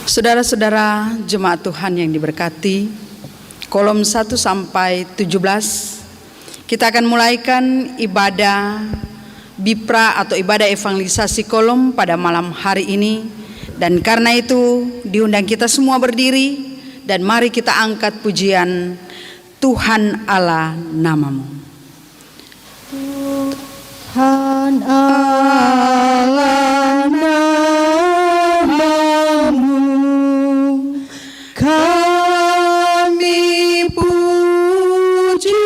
Saudara-saudara jemaat Tuhan yang diberkati, kolom 1 sampai 17 kita akan mulaikan ibadah Bipra atau ibadah evangelisasi kolom pada malam hari ini. Dan karena itu diundang kita semua berdiri dan mari kita angkat pujian Tuhan Allah namamu. Tuhan Allah namamu, kami puji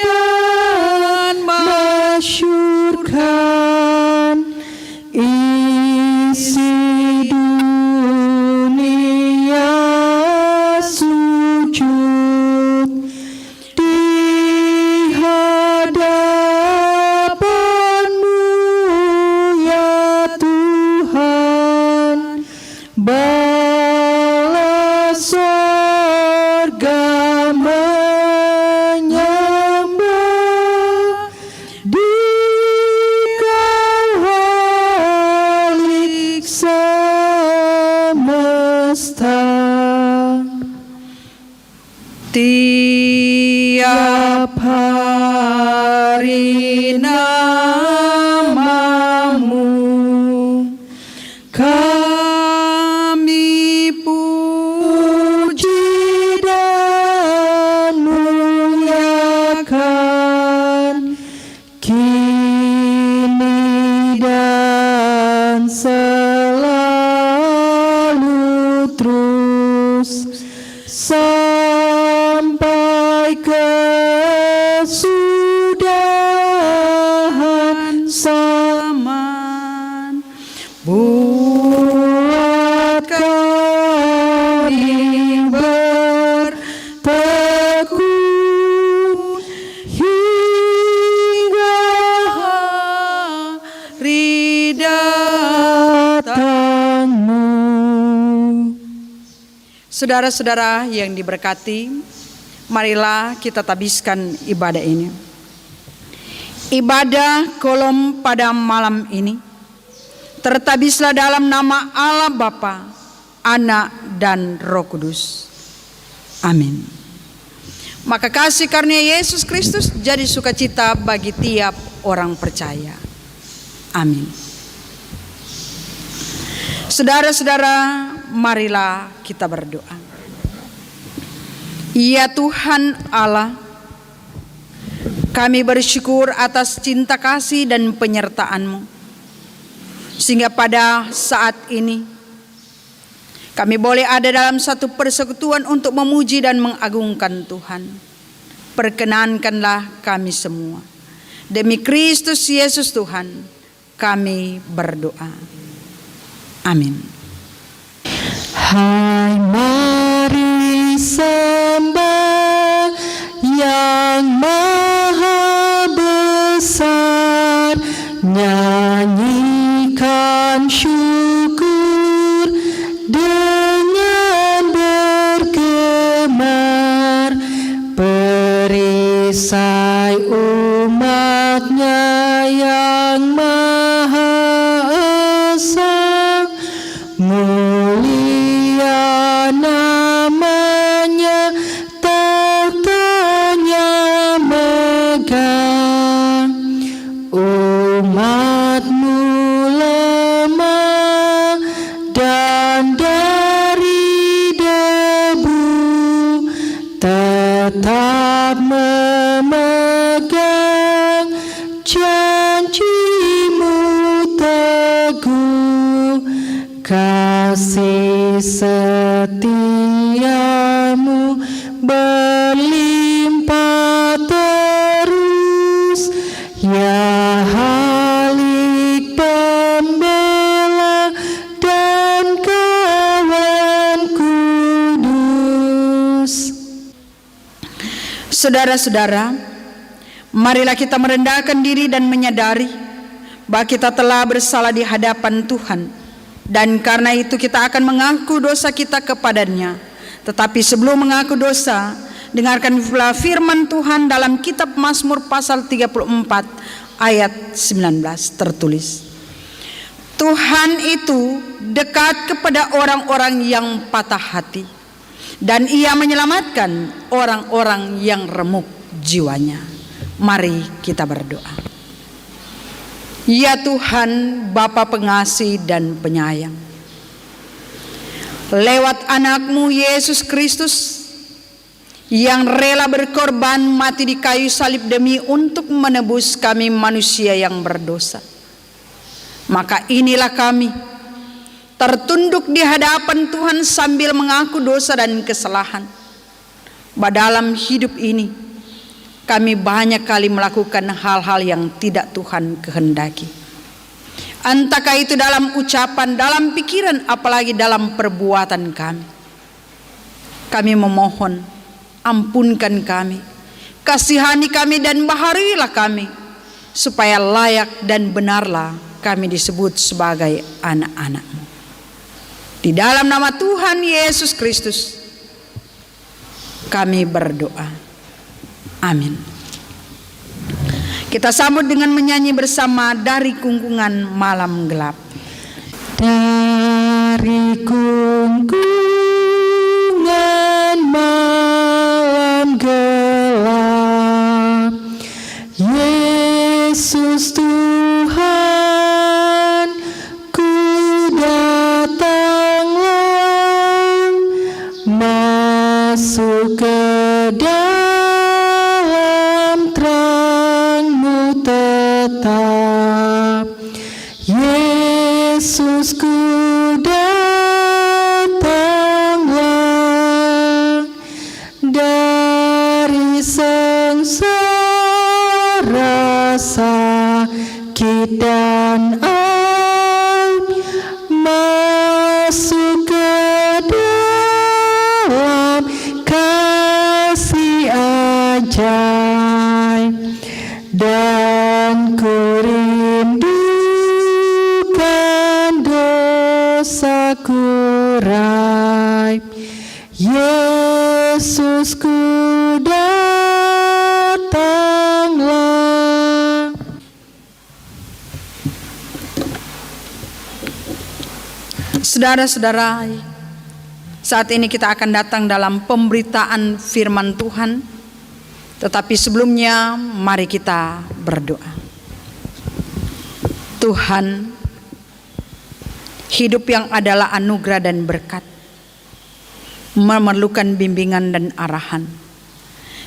dan masyurkan, isi dunia sujud di hadapan-Mu ya Tuhan. Bala sorga menyembah di kawalik semesta. Tiap hari namamu kami puji dan muliakan, kini dan selalu terus sampai kesudahan zaman. Buat kami bertekun hingga hari datang-Mu. Saudara-saudara yang diberkati, marilah kita tabiskan ibadah ini. Ibadah kolom pada malam ini tertabislah dalam nama Allah Bapa, Anak dan Roh Kudus. Amin. Maka kasih karunia Yesus Kristus jadi sukacita bagi tiap orang percaya. Amin. Saudara-saudara, marilah kita berdoa. Ya Tuhan Allah, kami bersyukur atas cinta kasih dan penyertaan-Mu, sehingga pada saat ini kami boleh ada dalam satu persekutuan untuk memuji dan mengagungkan Tuhan. Perkenankanlah kami semua. Demi Kristus Yesus Tuhan, kami berdoa. Amin. Hai, mari sembah yang maha besar, nyanyikan syukur dengan bergemar, perisai umat-Nya yang maha esa, mulia namanya, tahtanya megah. Umat-Mu lemah dan dari debu, tetap memegang janji-Mu teguh. Kasih setia-Mu berlimpah terus, ya Halik Pembela dan Kawan Kudus. Saudara-saudara, marilah kita merendahkan diri dan menyadari bahwa kita telah bersalah di hadapan Tuhan, dan karena itu kita akan mengaku dosa kita kepadanya. Tetapi sebelum mengaku dosa, dengarkan pula firman Tuhan dalam kitab Mazmur pasal 34 ayat 19 tertulis, Tuhan itu dekat kepada orang-orang yang patah hati, dan Ia menyelamatkan orang-orang yang remuk jiwanya. Mari kita berdoa. Ya Tuhan, Bapa pengasih dan penyayang, lewat anak-Mu Yesus Kristus yang rela berkorban mati di kayu salib demi untuk menebus kami manusia yang berdosa, maka inilah kami tertunduk di hadapan Tuhan sambil mengaku dosa dan kesalahan. Dalam hidup ini kami banyak kali melakukan hal-hal yang tidak Tuhan kehendaki, entahkah itu dalam ucapan, dalam pikiran, apalagi dalam perbuatan kami. Kami memohon, ampunkan kami, kasihani kami dan baharilah kami, supaya layak dan benarlah kami disebut sebagai anak-anak-Mu. Di dalam nama Tuhan Yesus Kristus kami berdoa. Amin. Kita sambut dengan menyanyi bersama dari Kungkungan Malam Gelap. Dari kungkungan malam gelap, Yesus Tuhan, ku datanglah, masuk ke dalam terang-Mu tetap. Yesus, ku datanglah, dari sengsara, sakit dan aib, masuk ke dalam kasih ajaib, dan ku rindukan dosaku raib. Yesus, ku datanglah. Saudara-saudara, saat ini kita akan datang dalam pemberitaan firman Tuhan. Tetapi sebelumnya mari kita berdoa. Tuhan, hidup yang adalah anugerah dan berkat memerlukan bimbingan dan arahan.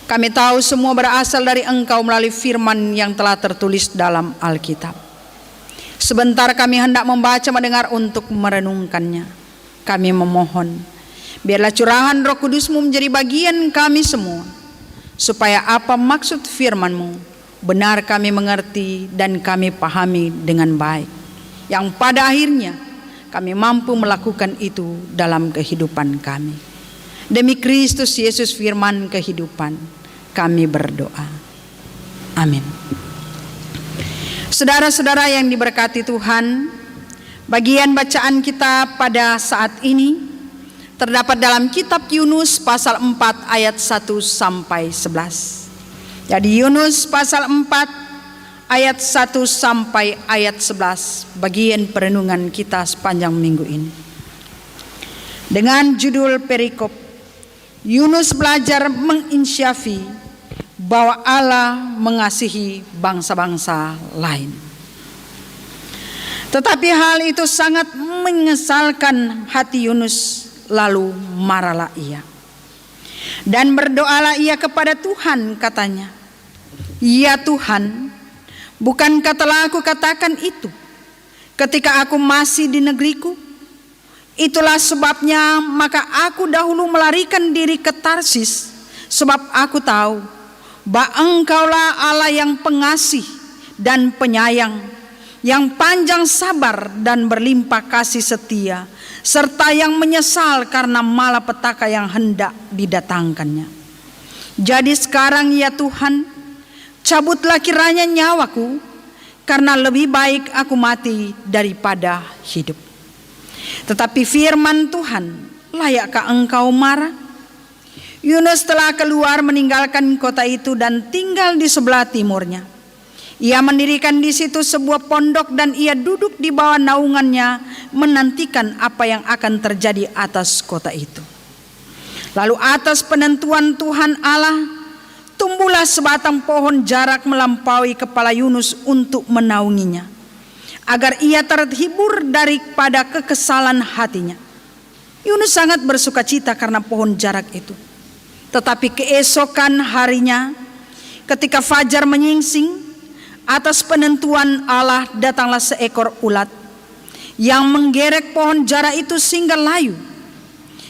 Kami tahu semua berasal dari Engkau melalui firman yang telah tertulis dalam Alkitab. Sebentar kami hendak membaca, mendengar untuk merenungkannya. Kami memohon, biarlah curahan Roh Kudus-Mu menjadi bagian kami semua, supaya apa maksud firman-Mu benar kami mengerti dan kami pahami dengan baik, yang pada akhirnya kami mampu melakukan itu dalam kehidupan kami. Demi Kristus Yesus firman kehidupan, kami berdoa. Amin. Saudara-saudara yang diberkati Tuhan, bagian bacaan kita pada saat ini terdapat dalam kitab Yunus pasal 4 ayat 1 sampai 11. Jadi Yunus pasal 4 ayat 1 sampai ayat 11, bagian perenungan kita sepanjang minggu ini. Dengan judul perikop, Yunus belajar menginsyafi bahwa Allah mengasihi bangsa-bangsa lain. Tetapi hal itu sangat mengesalkan hati Yunus, lalu marahlah ia. Dan berdoalah ia kepada Tuhan, katanya, "Ya Tuhan, bukankah telah aku katakan itu ketika aku masih di negeriku? Itulah sebabnya maka aku dahulu melarikan diri ke Tarsis, sebab aku tahu bahwa Engkaulah Allah yang pengasih dan penyayang, yang panjang sabar dan berlimpah kasih setia, serta yang menyesal karena malapetaka yang hendak didatangkannya. Jadi sekarang ya Tuhan, cabutlah kiranya nyawaku, karena lebih baik aku mati daripada hidup." Tetapi firman Tuhan, "Layakkah engkau marah?" Yunus telah keluar meninggalkan kota itu dan tinggal di sebelah timurnya. Ia mendirikan di situ sebuah pondok dan ia duduk di bawah naungannya menantikan apa yang akan terjadi atas kota itu. Lalu atas penentuan Tuhan Allah, tumbuhlah sebatang pohon jarak melampaui kepala Yunus untuk menaunginya, agar ia terhibur daripada kekesalan hatinya. Yunus sangat bersukacita karena pohon jarak itu. Tetapi keesokan harinya, ketika fajar menyingsing, atas penentuan Allah datanglah seekor ulat yang menggerek pohon jarak itu sehingga layu.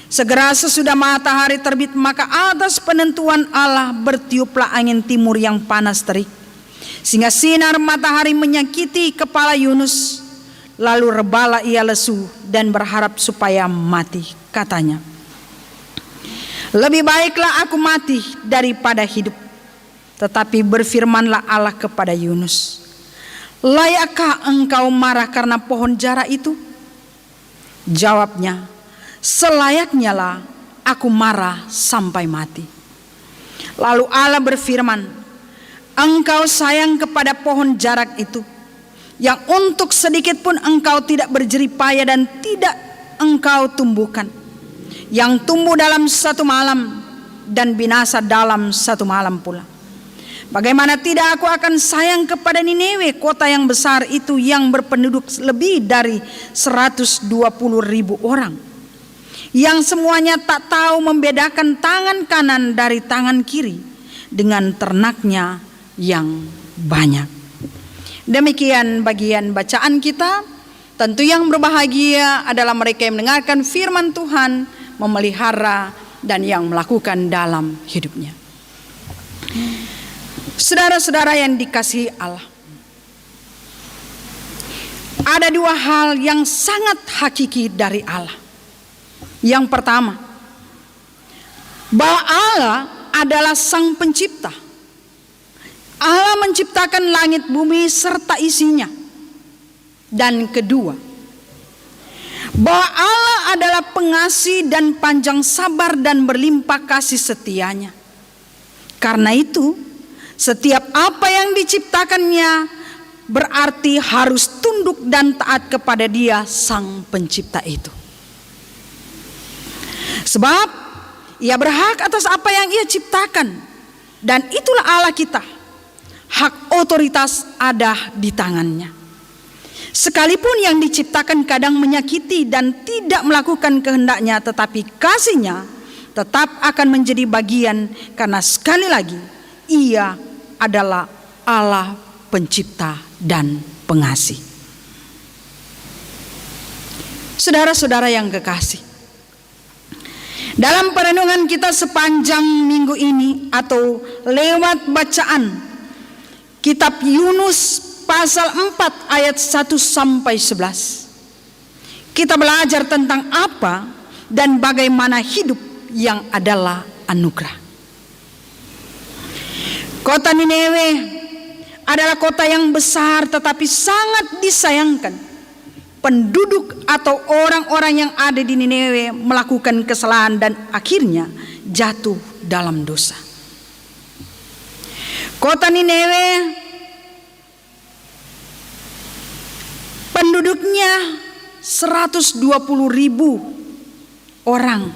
Segera sesudah matahari terbit, maka atas penentuan Allah bertiuplah angin timur yang panas terik, sehingga sinar matahari menyakiti kepala Yunus. Lalu rebalah ia lesu dan berharap supaya mati. Katanya, lebih baiklah aku mati daripada hidup. Tetapi berfirmanlah Allah kepada Yunus, layakkah engkau marah karena pohon jarak itu? Jawabnya, selayaknya lah aku marah sampai mati. Lalu Allah berfirman, engkau sayang kepada pohon jarak itu, yang untuk sedikit pun engkau tidak berjerih payah dan tidak engkau tumbuhkan, yang tumbuh dalam satu malam dan binasa dalam satu malam pula. Bagaimana tidak aku akan sayang kepada Nineve, kota yang besar itu yang berpenduduk lebih dari 120.000 orang, yang semuanya tak tahu membedakan tangan kanan dari tangan kiri, dengan ternaknya yang banyak. Demikian bagian bacaan kita. Tentu yang berbahagia adalah mereka yang mendengarkan firman Tuhan, memelihara dan yang melakukan dalam hidupnya. Saudara-saudara yang dikasihi Allah, ada dua hal yang sangat hakiki dari Allah. Yang pertama, bahwa Allah adalah Sang Pencipta. Allah menciptakan langit bumi serta isinya. Dan kedua, bahwa Allah adalah pengasih dan panjang sabar dan berlimpah kasih setianya. Karena itu, setiap apa yang diciptakannya berarti harus tunduk dan taat kepada Dia, Sang Pencipta itu. Sebab Ia berhak atas apa yang Ia ciptakan, dan itulah Allah kita. Hak otoritas ada di tangannya. Sekalipun yang diciptakan kadang menyakiti dan tidak melakukan kehendaknya, tetapi kasih-Nya tetap akan menjadi bagian, karena sekali lagi Ia adalah Allah Pencipta dan Pengasih. Saudara-saudara yang kekasih, dalam perenungan kita sepanjang minggu ini atau lewat bacaan kitab Yunus pasal 4 ayat 1 sampai 11, kita belajar tentang apa dan bagaimana hidup yang adalah anugerah. Kota Nineve adalah kota yang besar tetapi sangat disayangkan. Penduduk atau orang-orang yang ada di Nineve melakukan kesalahan dan akhirnya jatuh dalam dosa. Kota Nineve penduduknya 120.000 orang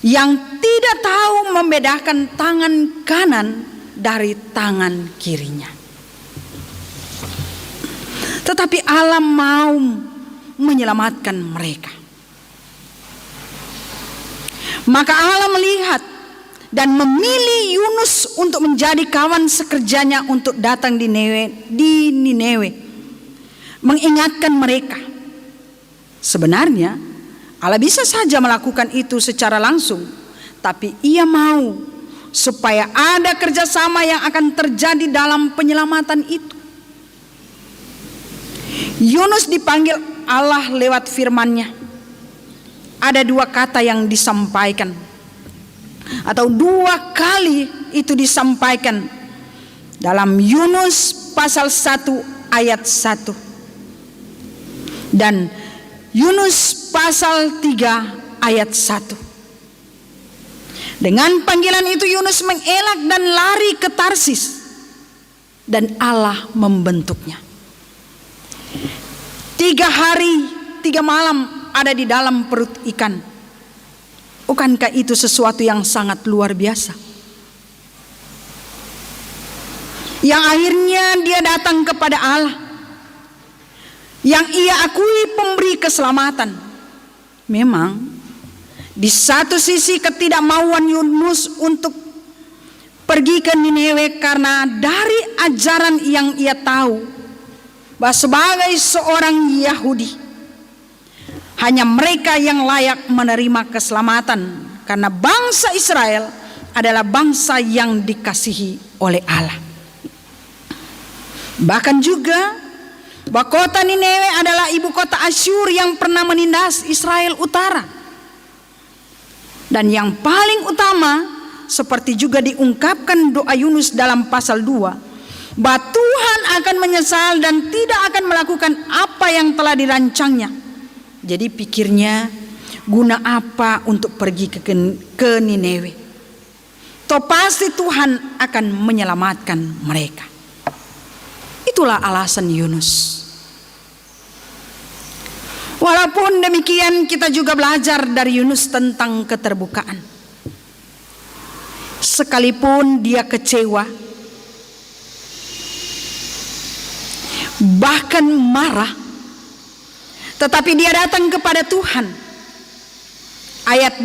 yang tidak tahu membedakan tangan kanan dari tangan kirinya. Tetapi Allah mau menyelamatkan mereka. Maka Allah melihat dan memilih Yunus untuk menjadi kawan sekerjanya untuk datang di Nineve, mengingatkan mereka. Sebenarnya Allah bisa saja melakukan itu secara langsung, tapi Ia mau supaya ada kerjasama yang akan terjadi dalam penyelamatan itu. Yunus dipanggil Allah lewat firman-Nya. Ada dua kata yang disampaikan, atau dua kali itu disampaikan dalam Yunus pasal 1 ayat 1 dan Yunus pasal 3 ayat 1. Dengan panggilan itu Yunus mengelak dan lari ke Tarsis. dan Allah membentuknya. 3 hari 3 malam ada di dalam perut ikan. Bukankah itu sesuatu yang sangat luar biasa? Yang akhirnya dia datang kepada Allah, yang ia akui pemberi keselamatan. Memang di satu sisi ketidakmauan Yunus untuk pergi ke Niniwe karena dari ajaran yang ia tahu bahwa sebagai seorang Yahudi hanya mereka yang layak menerima keselamatan, karena bangsa Israel adalah bangsa yang dikasihi oleh Allah. Bahkan juga bahwa kota Niniwe adalah ibu kota Asyur yang pernah menindas Israel Utara. Dan yang paling utama, seperti juga diungkapkan doa Yunus dalam pasal 2, bahwa Tuhan akan menyesal dan tidak akan melakukan apa yang telah dirancangnya. Jadi pikirnya, guna apa untuk pergi ke Niniwe? Toh pasti Tuhan akan menyelamatkan mereka. Itulah alasan Yunus. Walaupun demikian, kita juga belajar dari Yunus tentang keterbukaan. Sekalipun dia kecewa, bahkan marah, tetapi dia datang kepada Tuhan. Ayat 1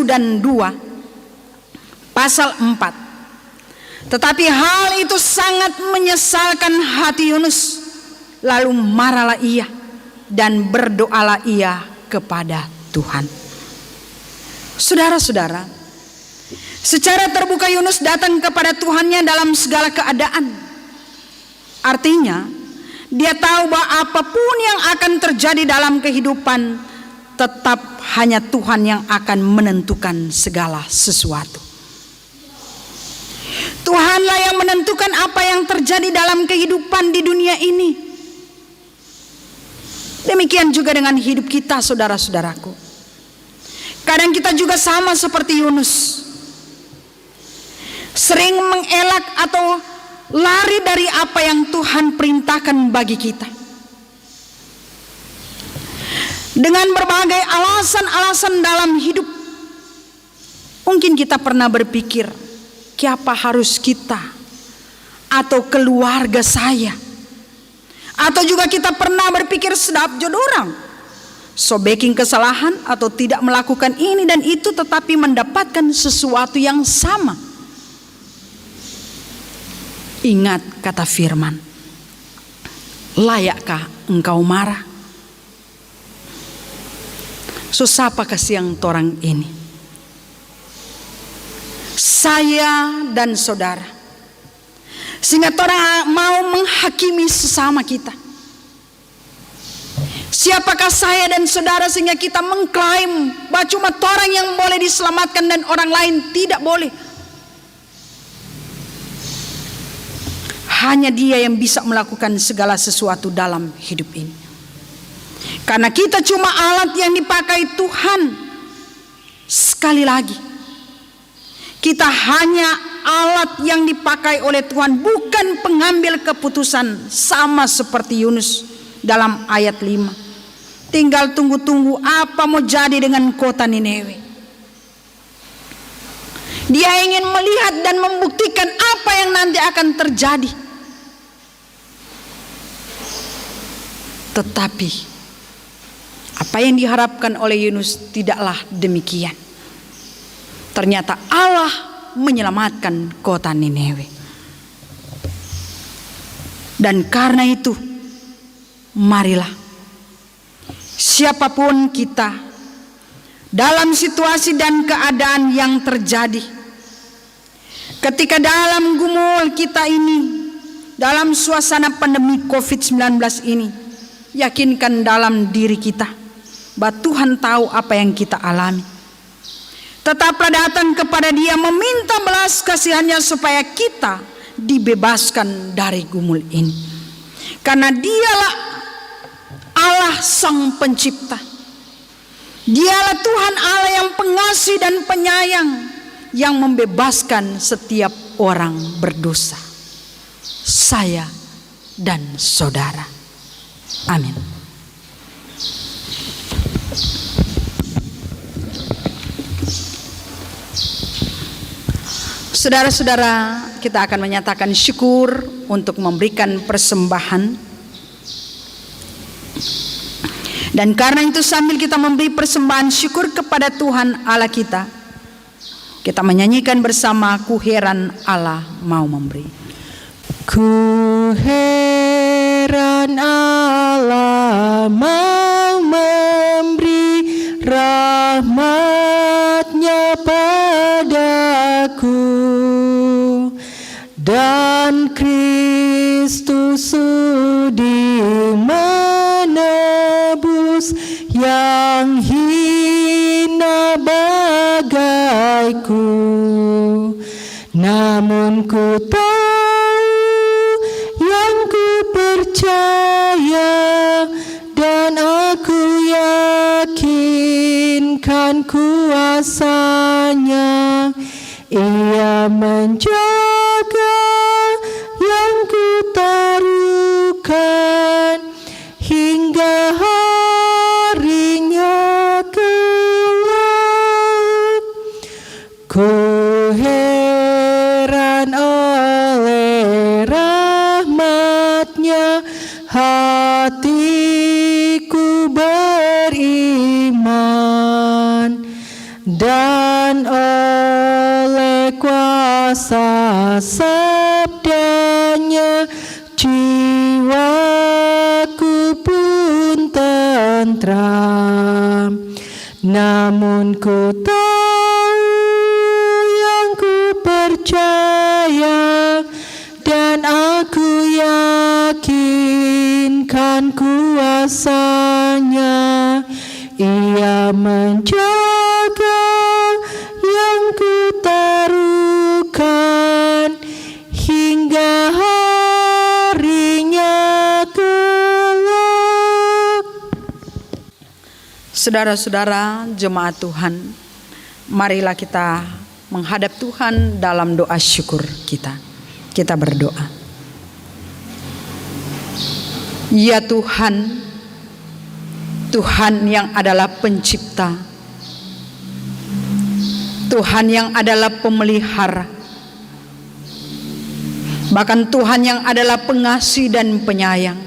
dan 2 pasal 4. Tetapi hal itu sangat menyesalkan hati Yunus. Lalu marahlah ia dan berdoalah ia kepada Tuhan. Saudara-saudara, secara terbuka Yunus datang kepada Tuhannya dalam segala keadaan. Artinya, dia tahu bahwa apapun yang akan terjadi dalam kehidupan, tetap hanya Tuhan yang akan menentukan segala sesuatu. Tuhanlah yang menentukan apa yang terjadi dalam kehidupan di dunia ini. Demikian juga dengan hidup kita, saudara-saudaraku. Kadang kita juga sama seperti Yunus, sering mengelak atau lari dari apa yang Tuhan perintahkan bagi kita. Dengan berbagai alasan-alasan dalam hidup. Mungkin kita pernah berpikir, siapa harus kita atau keluarga saya? Atau juga kita pernah berpikir sedap jodorang, sobeking kesalahan atau tidak melakukan ini dan itu tetapi mendapatkan sesuatu yang sama. Ingat kata firman, layakkah engkau marah? So siapakah siang torang ini? Saya dan saudara, sehingga torang mau menghakimi sesama kita. Siapakah saya dan saudara sehingga kita mengklaim bahwa cuma torang yang boleh diselamatkan dan orang lain tidak boleh? Hanya Dia yang bisa melakukan segala sesuatu dalam hidup ini. Karena kita cuma alat yang dipakai Tuhan. Sekali lagi, kita hanya alat yang dipakai oleh Tuhan, bukan pengambil keputusan, sama seperti Yunus dalam ayat 5. Tinggal tunggu-tunggu apa mau jadi dengan kota Niniwe. Dia ingin melihat dan membuktikan apa yang nanti akan terjadi. Tetapi apa yang diharapkan oleh Yunus tidaklah demikian. Ternyata Allah menyelamatkan kota Niniwe. Dan karena itu, marilah siapapun kita dalam situasi dan keadaan yang terjadi, ketika dalam gumul kita ini, dalam suasana pandemi COVID-19 ini, yakinkan dalam diri kita bahwa Tuhan tahu apa yang kita alami. Tetaplah datang kepada Dia meminta belas kasihannya supaya kita dibebaskan dari gumul ini. Karena Dialah Allah Sang Pencipta. Dialah Tuhan Allah yang pengasih dan penyayang, yang membebaskan setiap orang berdosa, saya dan saudara. Amin. Saudara-saudara, kita akan menyatakan syukur untuk memberikan persembahan. Dan karena itu sambil kita memberi persembahan syukur kepada Tuhan Allah kita menyanyikan bersama Ku Heran Allah Mau Memberi. Ku heran Allah mau memberi rahmat-Nya padaku, dan Kristus sudi menebus yang hina bagaiku. Namun ku tahu, yang ku percaya, dan aku yakinkan kuasa-Nya. Ia menjaga yang ku taruhkan hingga harinya kelak. Ku heran oleh rahmat-Nya, hatiku beriman, dan oleh kuasa sabda-Nya jiwaku pun tentram. Namun ku tahu, yang ku percaya, dan aku yakinkan kuasa-Nya. Ia menjaga yang ku taruhkan hingga harinya kelak. Saudara-saudara jemaat Tuhan, marilah kita menghadap Tuhan dalam doa syukur kita. Kita berdoa. Ya Tuhan, Tuhan yang adalah pencipta, Tuhan yang adalah pemelihara, bahkan Tuhan yang adalah pengasih dan penyayang.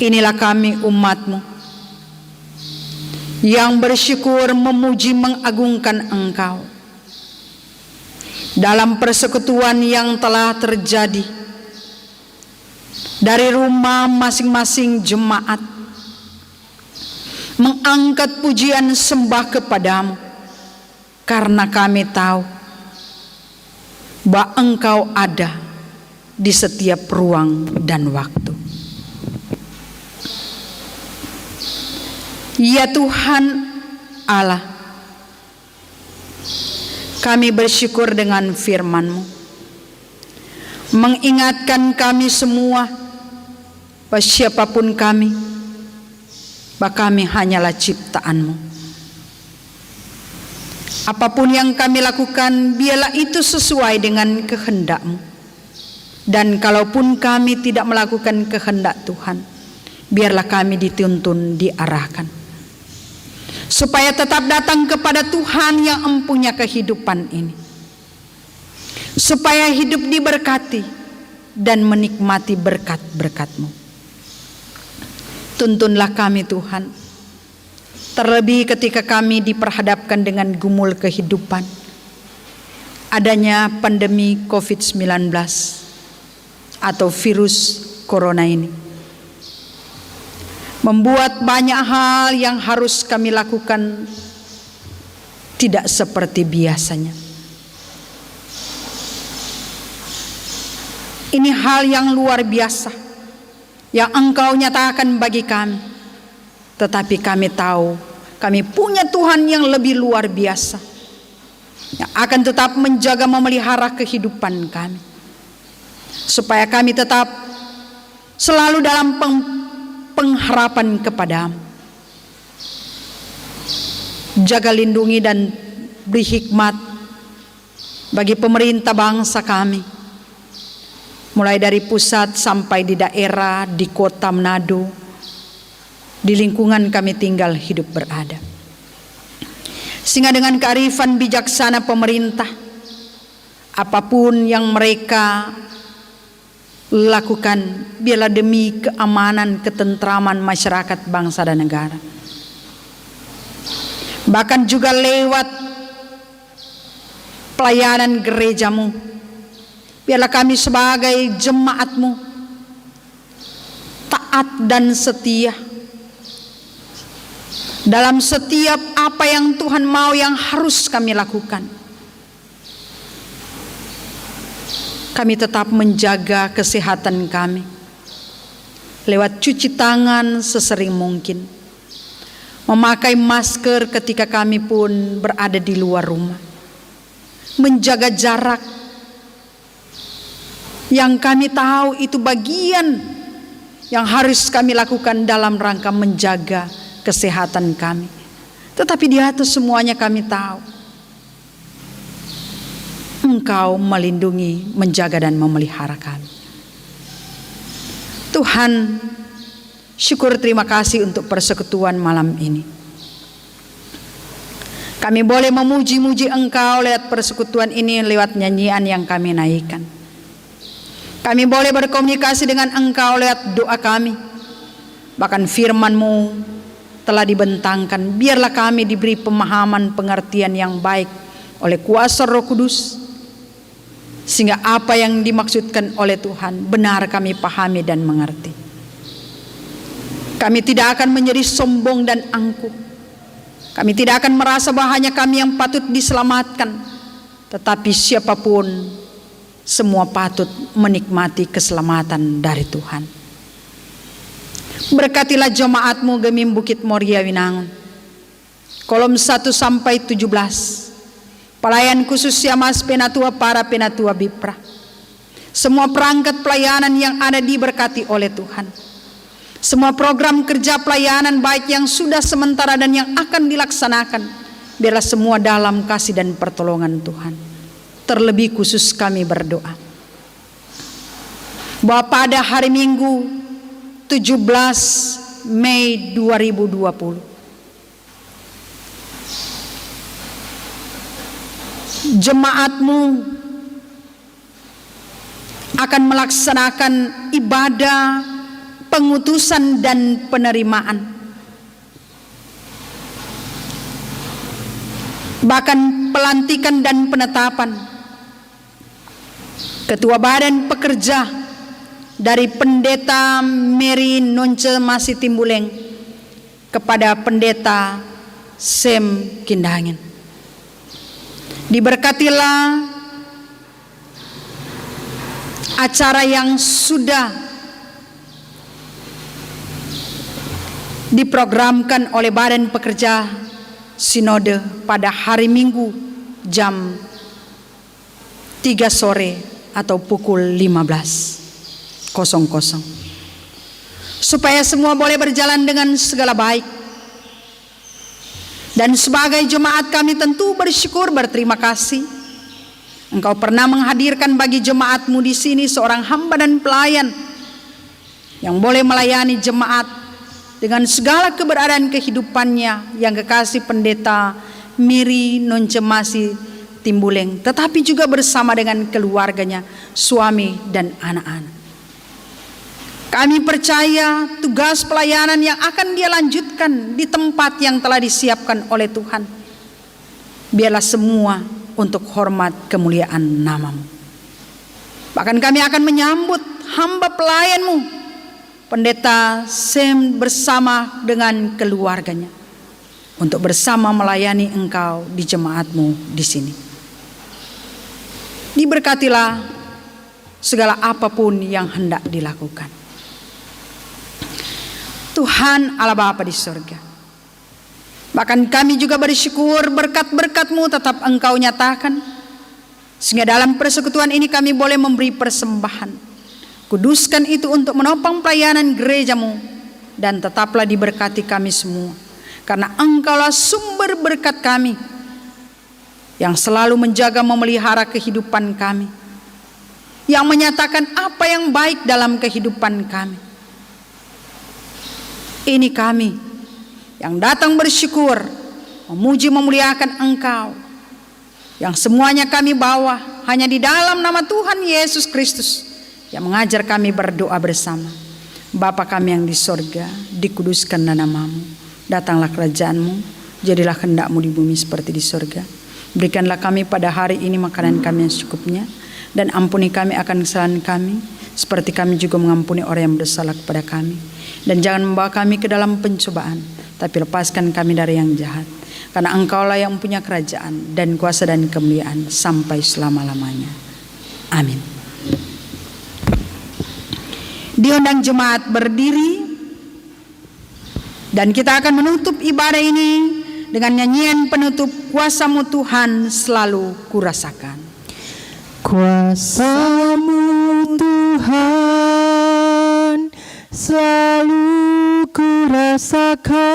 Inilah kami umat-Mu yang bersyukur, memuji, mengagungkan Engkau dalam persekutuan yang telah terjadi dari rumah masing-masing jemaat, mengangkat pujian sembah kepadamu, karena kami tahu bahwa Engkau ada di setiap ruang dan waktu. Ya Tuhan Allah, kami bersyukur dengan firman-Mu, mengingatkan kami semua bahwa siapapun kami, bahwa kami hanyalah ciptaan-Mu. Apapun yang kami lakukan, biarlah itu sesuai dengan kehendak-Mu. Dan kalaupun kami tidak melakukan kehendak Tuhan, biarlah kami dituntun, diarahkan, supaya tetap datang kepada Tuhan yang empunya kehidupan ini, supaya hidup diberkati dan menikmati berkat-berkat-Mu. Tuntunlah kami Tuhan, terlebih ketika kami diperhadapkan dengan gumul kehidupan, adanya pandemi COVID-19 atau virus corona ini, membuat banyak hal yang harus kami lakukan tidak seperti biasanya. Ini hal yang luar biasa yang Engkau nyatakan bagi kami. Tetapi kami tahu kami punya Tuhan yang lebih luar biasa, yang akan tetap menjaga, memelihara kehidupan kami, supaya kami tetap selalu dalam pengharapan kepadamu. Jaga, lindungi, dan beri hikmat bagi pemerintah bangsa kami, mulai dari pusat sampai di daerah, di kota Manado, di lingkungan kami tinggal hidup berada. Sehingga dengan kearifan bijaksana pemerintah, apapun yang mereka lakukan, biarlah demi keamanan, ketentraman masyarakat, bangsa dan negara. Bahkan juga lewat pelayanan gerejamu, biarlah kami sebagai jemaatmu taat dan setia dalam setiap apa yang Tuhan mau, yang harus kami lakukan. Kami tetap menjaga kesehatan kami lewat cuci tangan sesering mungkin, memakai masker ketika kami pun berada di luar rumah, menjaga jarak yang kami tahu itu bagian yang harus kami lakukan dalam rangka menjaga kesehatan kami. Tetapi di atas semuanya kami tahu Engkau melindungi, menjaga dan memelihara kami. Tuhan, syukur terima kasih untuk persekutuan malam ini. Kami boleh memuji-muji Engkau lewat persekutuan ini, lewat nyanyian yang kami naikkan. Kami boleh berkomunikasi dengan Engkau lewat doa kami. Bahkan firman-Mu telah dibentangkan. Biarlah kami diberi pemahaman, pengertian yang baik oleh kuasa Roh Kudus, sehingga apa yang dimaksudkan oleh Tuhan benar kami pahami dan mengerti. Kami tidak akan menjadi sombong dan angkuh. Kami tidak akan merasa bahwa hanya kami yang patut diselamatkan, tetapi siapapun semua patut menikmati keselamatan dari Tuhan. Berkatilah jemaat-Mu Gemim Bukit Moria Winangun, kolom 1 sampai 17. Pelayan khusus Siamas Penatua, para Penatua Bipra, semua perangkat pelayanan yang ada diberkati oleh Tuhan. Semua program kerja pelayanan baik yang sudah sementara dan yang akan dilaksanakan, biarlah semua dalam kasih dan pertolongan Tuhan. Terlebih khusus kami berdoa bahwa pada hari Minggu 17 Mei 2020 jemaat-Mu akan melaksanakan ibadah pengutusan dan penerimaan, bahkan pelantikan dan penetapan ketua badan pekerja dari Pendeta Mary Nonce Masih Timbuleng kepada Pendeta Sem Kindangin. Diberkatilah acara yang sudah diprogramkan oleh Badan Pekerja Sinode pada hari Minggu jam 3 sore atau pukul 15.00, supaya semua boleh berjalan dengan segala baik. Dan sebagai jemaat kami tentu bersyukur, berterima kasih. Engkau pernah menghadirkan bagi jemaat-Mu di sini seorang hamba dan pelayan yang boleh melayani jemaat dengan segala keberadaan kehidupannya, yang kekasih Pendeta Miri Nonce Masih Timbuleng, tetapi juga bersama dengan keluarganya, suami dan anak-anak. Kami percaya tugas pelayanan yang akan dia lanjutkan di tempat yang telah disiapkan oleh Tuhan, biarlah semua untuk hormat kemuliaan nama-Mu. Bahkan kami akan menyambut hamba pelayan-Mu, Pendeta Sem bersama dengan keluarganya, untuk bersama melayani Engkau di jemaat-Mu di sini. Diberkatilah segala apapun yang hendak dilakukan. Tuhan Allah Bapa di surga, bahkan kami juga bersyukur berkat-berkat-Mu tetap Engkau nyatakan, sehingga dalam persekutuan ini kami boleh memberi persembahan. Kuduskan itu untuk menopang pelayanan gereja-Mu, dan tetaplah diberkati kami semua, karena Engkaulah sumber berkat kami. yang selalu menjaga memelihara kehidupan kami, yang menyatakan apa yang baik dalam kehidupan kami. Ini kami yang datang bersyukur, memuji memuliakan Engkau, yang semuanya kami bawa hanya di dalam nama Tuhan Yesus Kristus yang mengajar kami berdoa bersama. Bapa kami yang di sorga, dikuduskanlah namamu, datanglah kerajaanmu, jadilah kehendak-Mu di bumi seperti di sorga. Berikanlah kami pada hari ini makanan kami yang secukupnya, dan ampuni kami akan kesalahan kami, seperti kami juga mengampuni orang yang bersalah kepada kami. Dan jangan membawa kami ke dalam pencobaan, tapi lepaskan kami dari yang jahat. Karena Engkaulah yang punya kerajaan dan kuasa dan kemuliaan sampai selama-lamanya. Amin. Diundang jemaat berdiri, dan kita akan menutup ibadah ini dengan nyanyian penutup, Kuasa-Mu Tuhan selalu kurasakan. Kuasa-Mu Tuhan selalu kurasakan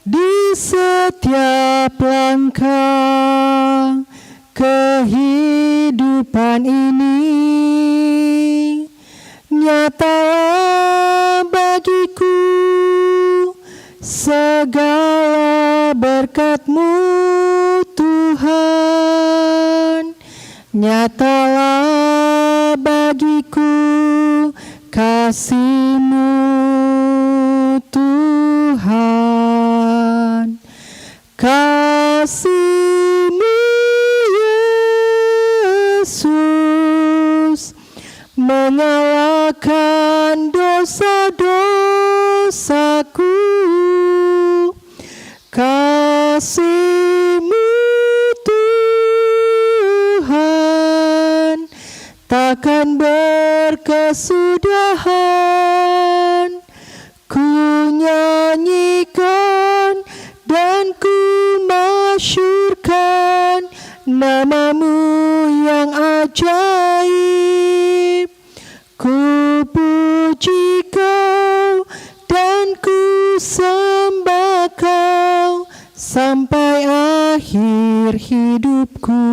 di setiap langkah kehidupan ini. Nyatalah bagiku segala berkat-Mu Tuhan, nyatalah bagiku kasih-Mu Tuhan. Kasih-Mu Yesus mengalahkan dosa-dosaku. Kasih-Mu Tuhan takkan berkesudahan. Ku nyanyikan dan ku masyurkan nama-Mu yang ajaib. Ku puji Kau dan ku sembah Kau sampai akhir hidupku.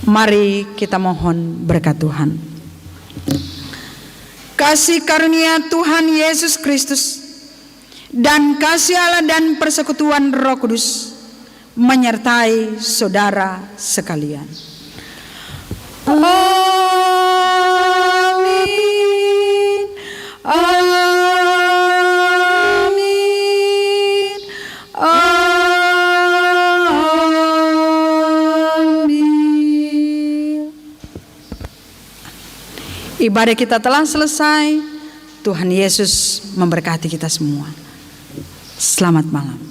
Mari kita mohon berkat Tuhan. Kasih karunia Tuhan Yesus Kristus dan kasih Allah dan persekutuan Roh Kudus menyertai saudara sekalian. Amin. Amin. Amin. Ibadah kita telah selesai. Tuhan Yesus memberkati kita semua. Selamat malam.